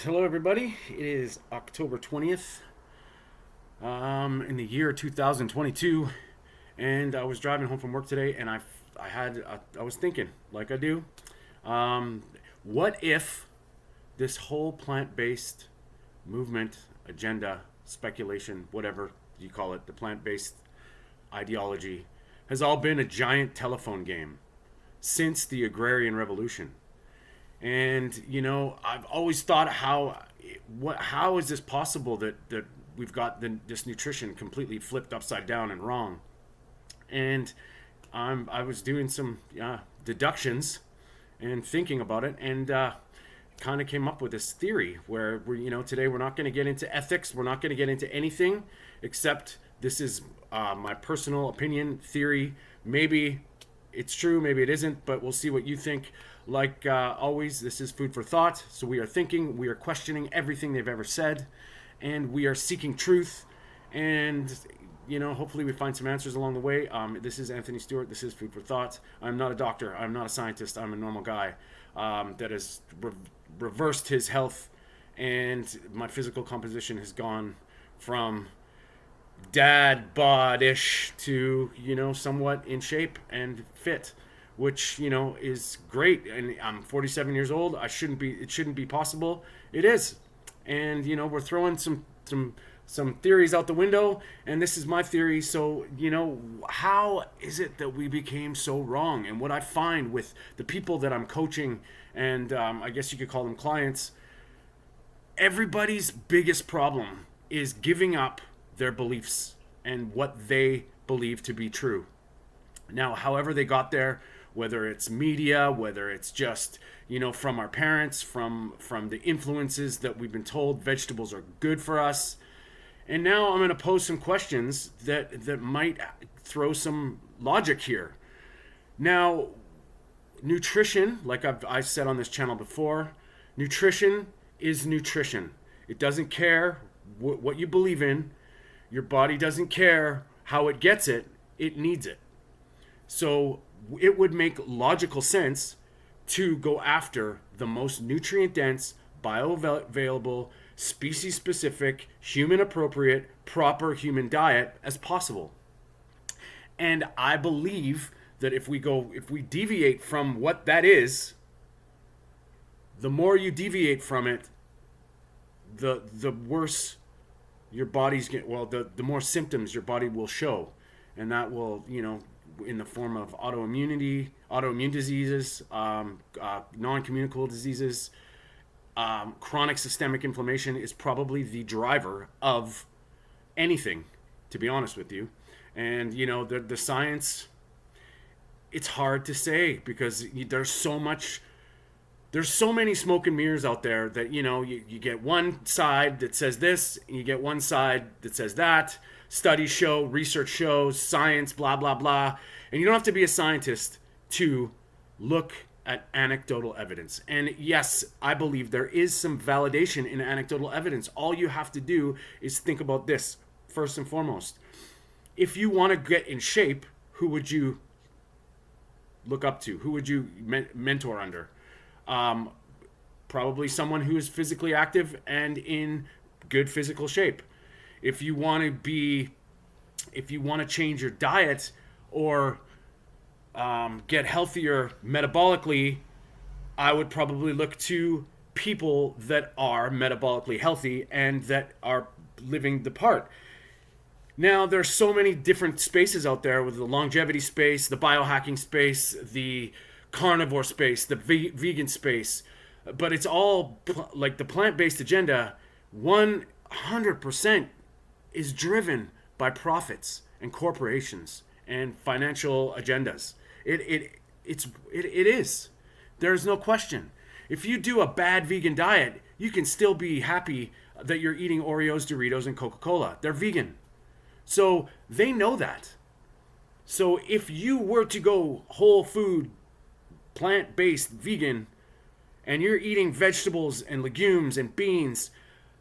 Hello, everybody. It is October 20th in the year 2022, and I was driving home from work today, and I was thinking, like I do, um, what if this whole plant-based movement, agenda, speculation, whatever you call it, the plant-based ideology, has all been a giant telephone game since the agrarian revolution? And I've always thought how is this possible that we've got this nutrition completely flipped upside down and wrong? And I was doing some deductions and thinking about it, and kind of came up with this theory where today we're not going to get into ethics, we're not going to get into anything except this is my personal opinion, theory. Maybe it's true, maybe it isn't, but we'll see what you think. Like always, this is food for thought. So we are thinking, we are questioning everything they've ever said, and we are seeking truth. And hopefully we find some answers along the way. This is Anthony Stewart. This is Food for Thought. I'm not a doctor. I'm not a scientist. I'm a normal guy that has reversed his health, and my physical composition has gone from dad bod-ish to somewhat in shape and fit, which is great. And I'm 47 years old. It shouldn't be possible. It is. And we're throwing some theories out the window, and this is my theory. So how is it that we became so wrong? And what I find with the people that I'm coaching, and I guess you could call them clients, everybody's biggest problem is giving up their beliefs and what they believe to be true. Now, however they got there, whether it's media, whether it's just from our parents, from the influences that we've been told vegetables are good for us. And now I'm going to pose some questions that might throw some logic here. Now, nutrition, like I've said on this channel before, nutrition is nutrition. It doesn't care what you believe in. Your body doesn't care how it gets it. It needs it. So it would make logical sense to go after the most nutrient dense, bioavailable, species specific, human appropriate, proper human diet as possible. And I believe that if we deviate from what that is, the more you deviate from it, the worse your body's get. Well, the more symptoms your body will show, and that will in the form of autoimmune diseases, non-communicable diseases. Chronic systemic inflammation is probably the driver of anything, to be honest with you. And the science, it's hard to say because there's so many smoke and mirrors out there that you get one side that says this, and you get one side that says that. Studies show, research shows, science, blah blah blah. And you don't have to be a scientist to look at anecdotal evidence. And yes, I believe there is some validation in anecdotal evidence. All you have to do is think about this first and foremost. If you want to get in shape, who would you look up to? Who would you mentor under? Probably someone who is physically active and in good physical shape. If you want to change your diet or get healthier metabolically, I would probably look to people that are metabolically healthy and that are living the part. Now, there's so many different spaces out there with the longevity space, the biohacking space, the carnivore space, the vegan space, but it's all like the plant-based agenda 100% is driven by profits and corporations and financial agendas. It is. There's no question. If you do a bad vegan diet, you can still be happy that you're eating Oreos, Doritos, and Coca-Cola. They're vegan. So they know that. So if you were to go whole food, plant-based vegan, and you're eating vegetables and legumes and beans,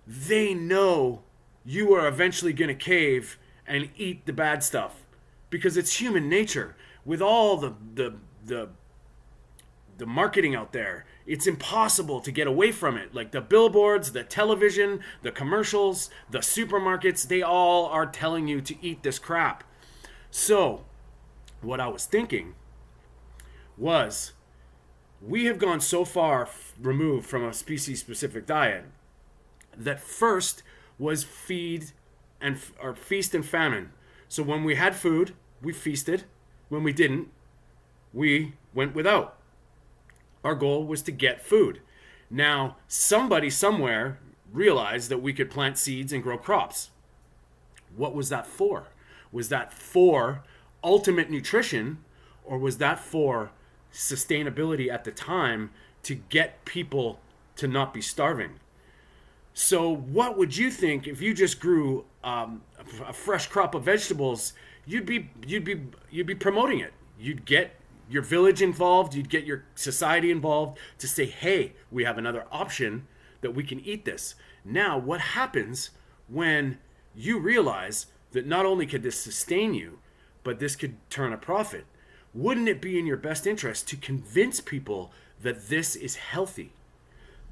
they know you are eventually going to cave and eat the bad stuff because it's human nature. With all the marketing out there It's impossible to get away from it. Like the billboards, the television, the commercials, the supermarkets, they all are telling you to eat this crap. So, what I was thinking was, we have gone so far removed from a species-specific diet that first was feast and famine. So when we had food, we feasted. When we didn't, we went without. Our goal was to get food. Now, somebody somewhere realized that we could plant seeds and grow crops. What was that for? Was that for ultimate nutrition, or was that for sustainability at the time to get people to not be starving? So what would you think if you just grew a fresh crop of vegetables? You'd be promoting it. You'd get your village involved. You'd get your society involved to say, hey, we have another option that we can eat this. Now, what happens when you realize that not only could this sustain you, but this could turn a profit? Wouldn't it be in your best interest to convince people that this is healthy,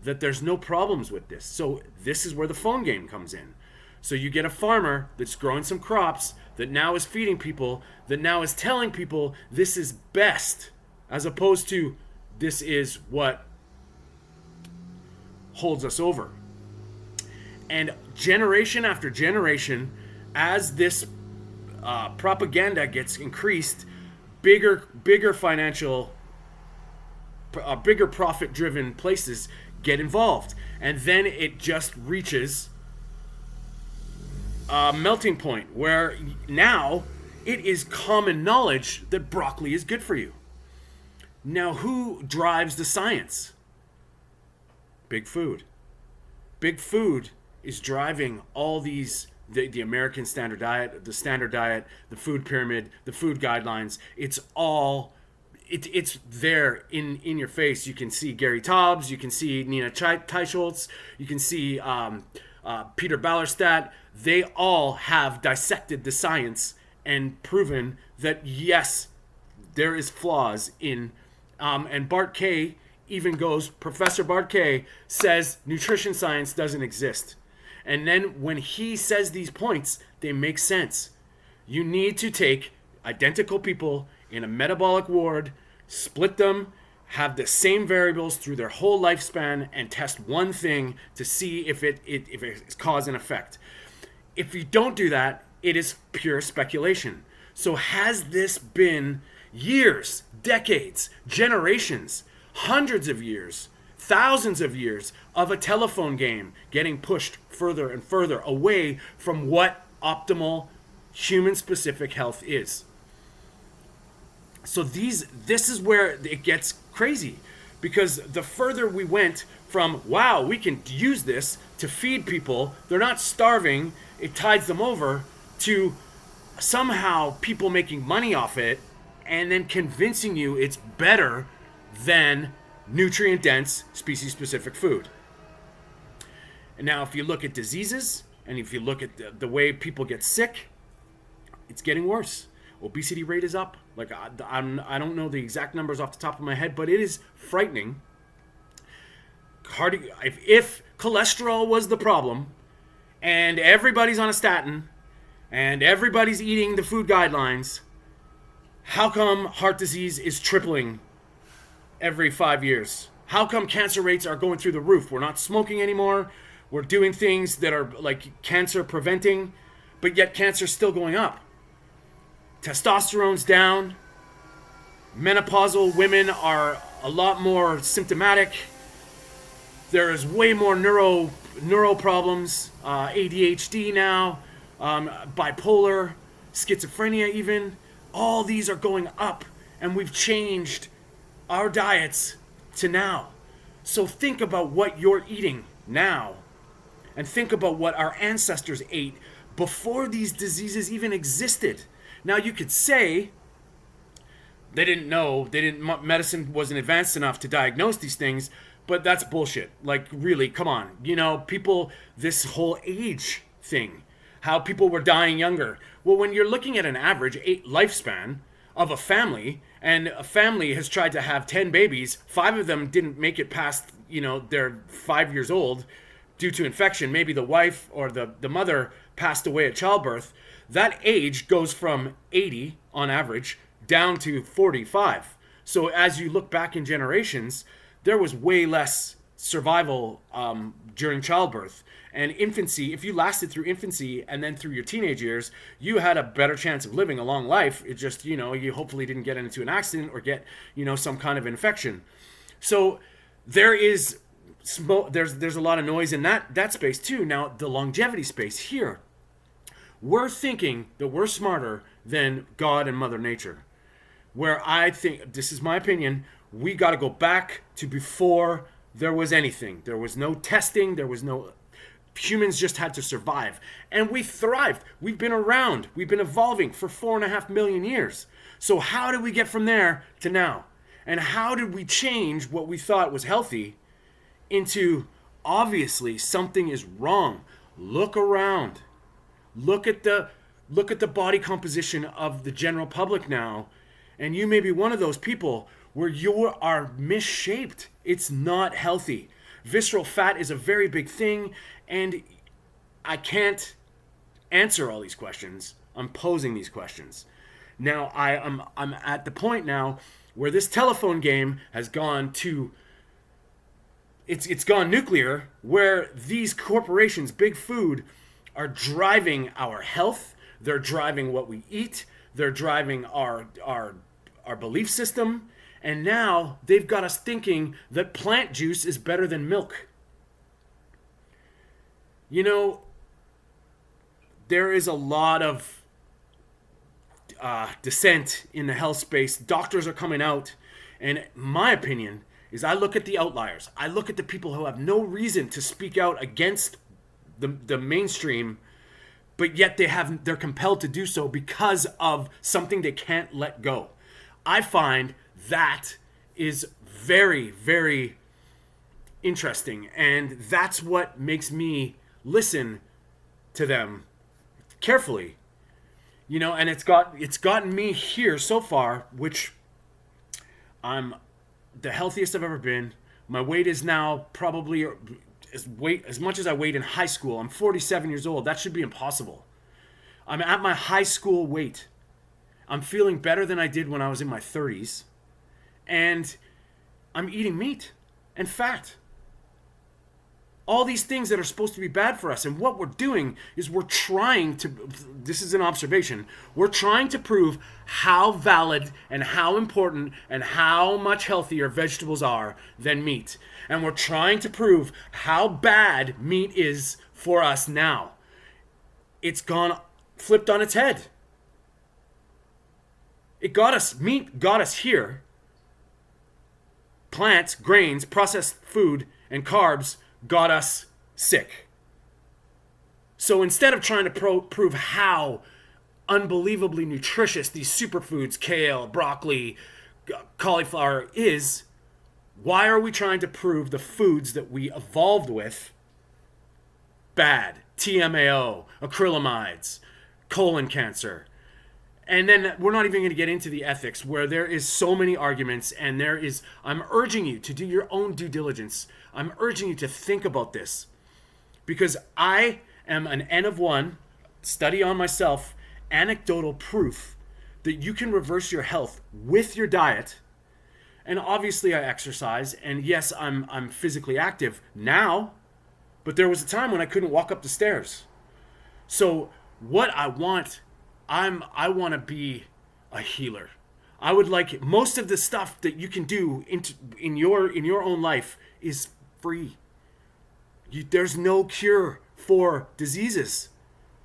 that there's no problems with this? So this is where the phone game comes in. So you get a farmer that's growing some crops, that now is feeding people, that now is telling people this is best, as opposed to this is what holds us over. And generation after generation, as this propaganda gets increased, bigger financial, bigger profit-driven places get involved. And then it just reaches a melting point where now it is common knowledge that broccoli is good for you. Now, who drives the science? Big food. Big food is driving all these, the American Standard Diet, the Standard Diet, the food pyramid, the food guidelines. It's all, it's there in your face. You can see Gary Taubes, you can see Nina Teicholz, you can see Peter Ballerstadt. They all have dissected the science and proven that, yes, there is flaws in, and Bart K even goes, Professor Bart K says nutrition science doesn't exist. And then when he says these points, they make sense. You need to take identical people in a metabolic ward, split them, have the same variables through their whole lifespan, and test one thing to see if it's cause and effect. If you don't do that, it is pure speculation. So has this been years, decades, generations, hundreds of years, thousands of years of a telephone game getting pushed further and further away from what optimal human-specific health is? So this is where it gets crazy, because the further we went from, wow, we can use this to feed people, they're not starving, it tides them over, to somehow people making money off it and then convincing you it's better than nutrient-dense, species-specific food. And now if you look at diseases, and if you look at the way people get sick, it's getting worse. Obesity rate is up. Like, I don't know the exact numbers off the top of my head, but it is frightening. If cholesterol was the problem, and everybody's on a statin, and everybody's eating the food guidelines, how come heart disease is tripling every 5 years? How come cancer rates are going through the roof? We're not smoking anymore. We're doing things that are like cancer preventing, but yet cancer's still going up. Testosterone's down. Menopausal women are a lot more symptomatic. There is way more neuro problems, ADHD now, bipolar, schizophrenia even. All these are going up, and we've changed our diets to now. So think about what you're eating now, and think about what our ancestors ate before these diseases even existed. Now you could say they didn't know, medicine wasn't advanced enough to diagnose these things, but that's bullshit. Like, really, come on. You know, people, this whole age thing, how people were dying younger. Well, when you're looking at an average lifespan of a family, And a family has tried to have 10 babies. 5 of them didn't make it past, they're 5 years old due to infection. Maybe the wife or the mother passed away at childbirth. That age goes from 80 on average down to 45. So as you look back in generations, there was way less survival during childbirth. And infancy, if you lasted through infancy and then through your teenage years, you had a better chance of living a long life. It just, you hopefully didn't get into an accident or get, some kind of infection. So there's a lot of noise in that space too. Now, the longevity space here, we're thinking that we're smarter than God and Mother Nature. Where I think, this is my opinion, we got to go back to before there was anything. There was no testing. Humans just had to survive. And we thrived. We've been around. We've been evolving for 4.5 million years. So how did we get from there to now? And how did we change what we thought was healthy into, obviously, something is wrong? Look around. Look at the body composition of the general public now. And you may be one of those people where you are misshaped. It's not healthy. Visceral fat is a very big thing, and I can't answer all these questions. I'm posing these questions. Now I'm at the point now where this telephone game has gone to it's gone nuclear, where these corporations, big food, are driving our health. They're driving what we eat. They're driving our belief system. And now they've got us thinking that plant juice is better than milk. There is a lot of dissent in the health space. Doctors are coming out. And my opinion is, I look at the outliers. I look at the people who have no reason to speak out against the mainstream, but yet they're compelled to do so because of something they can't let go. I find that is very, very interesting, and that's what makes me listen to them carefully. And it's gotten me here so far, which I'm the healthiest I've ever been. My weight is now probably as much as I weighed in high school. I'm 47 years old. That should be impossible. I'm at my high school weight. I'm feeling better than I did when I was in my 30s. And I'm eating meat and fat. All these things that are supposed to be bad for us. And what we're doing is this is an observation, we're trying to prove how valid and how important and how much healthier vegetables are than meat. And we're trying to prove how bad meat is for us now. It's gone flipped on its head. Meat got us here. Plants, grains, processed food, and carbs got us sick. So instead of trying to prove how unbelievably nutritious these superfoods, kale, broccoli, cauliflower is, why are we trying to prove the foods that we evolved with bad? TMAO, acrylamides, colon cancer. And then we're not even going to get into the ethics, where there is so many arguments, and I'm urging you to do your own due diligence. I'm urging you to think about this, because I am an N of one, study on myself, anecdotal proof that you can reverse your health with your diet. And obviously I exercise, and yes, I'm physically active now, but there was a time when I couldn't walk up the stairs. So what I want to be a healer. I would like most of the stuff that you can do in your own life is free. There's no cure for diseases.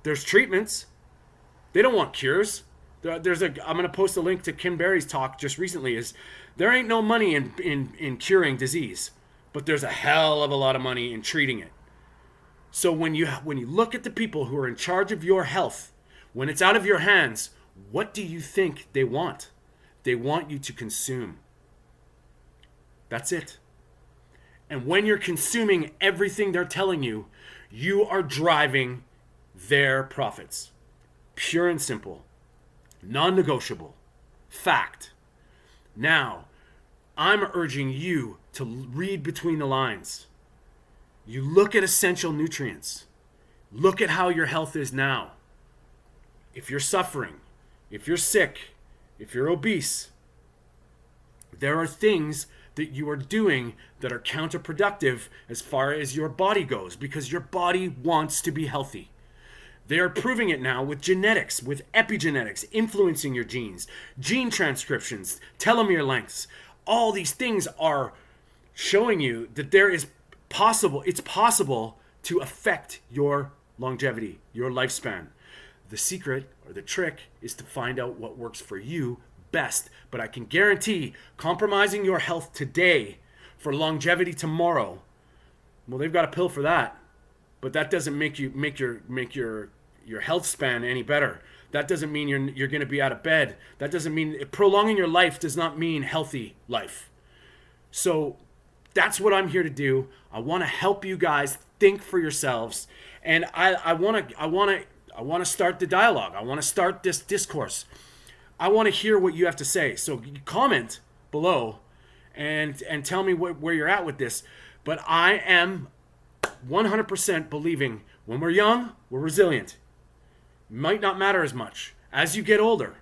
There's treatments. They don't want cures. I'm going to post a link to Kim Berry's talk just recently. Is there ain't no money in curing disease, but there's a hell of a lot of money in treating it. So when you look at the people who are in charge of your health, when it's out of your hands, what do you think they want? They want you to consume. That's it. And when you're consuming everything they're telling you, you are driving their profits. Pure and simple. Non-negotiable. Fact. Now, I'm urging you to read between the lines. You look at essential nutrients. Look at how your health is now. If you're suffering, if you're sick, if you're obese, there are things that you are doing that are counterproductive as far as your body goes, because your body wants to be healthy. They are proving it now with genetics, with epigenetics influencing your genes, gene transcriptions, telomere lengths. All these things are showing you that it's possible to affect your longevity, your lifespan. The secret or the trick is to find out what works for you best. But I can guarantee compromising your health today for longevity tomorrow, well, they've got a pill for that. But that doesn't make your health span any better. That doesn't mean you're going to be out of bed. That doesn't mean prolonging your life does not mean healthy life. So that's what I'm here to do. I want to help you guys think for yourselves, and I want to start the dialogue. I want to start this discourse. I want to hear what you have to say. So comment below and tell me where you're at with this. But I am 100% believing when we're young, we're resilient. Might not matter as much. As you get older,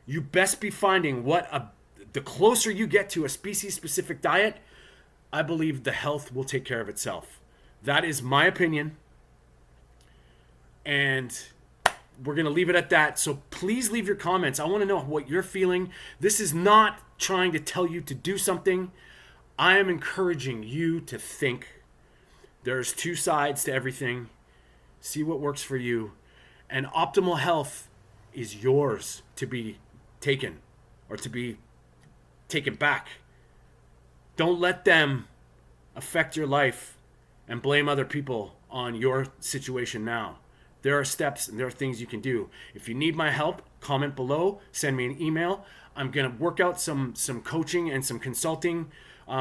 you best be finding the closer you get to a species-specific diet, I believe the health will take care of itself. That is my opinion. And we're going to leave it at that. So please leave your comments. I want to know what you're feeling. This is not trying to tell you to do something. I am encouraging you to think. There's two sides to everything. See what works for you. And optimal health is yours to be taken or to be taken back. Don't let them affect your life and blame other people on your situation now. There are steps and there are things you can do. If you need my help, comment below, send me an email. I'm going to work out some coaching and some consulting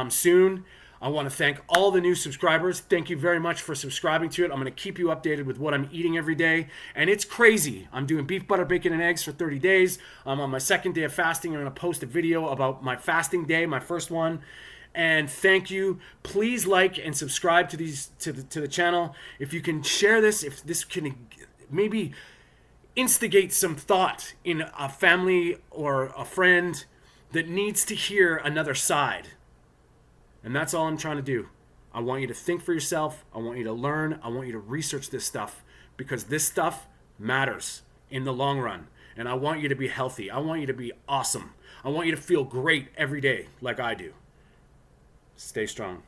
soon. I want to thank all the new subscribers. Thank you very much for subscribing to it. I'm going to keep you updated with what I'm eating every day. And it's crazy. I'm doing beef, butter, bacon, and eggs for 30 days. I'm on my second day of fasting. I'm going to post a video about my fasting day, my first one. And thank you. Please like and subscribe to the channel. If you can share this, if this can maybe instigate some thought in a family or a friend that needs to hear another side. And that's all I'm trying to do. I want you to think for yourself. I want you to learn. I want you to research this stuff, because this stuff matters in the long run. And I want you to be healthy. I want you to be awesome. I want you to feel great every day like I do. Stay strong.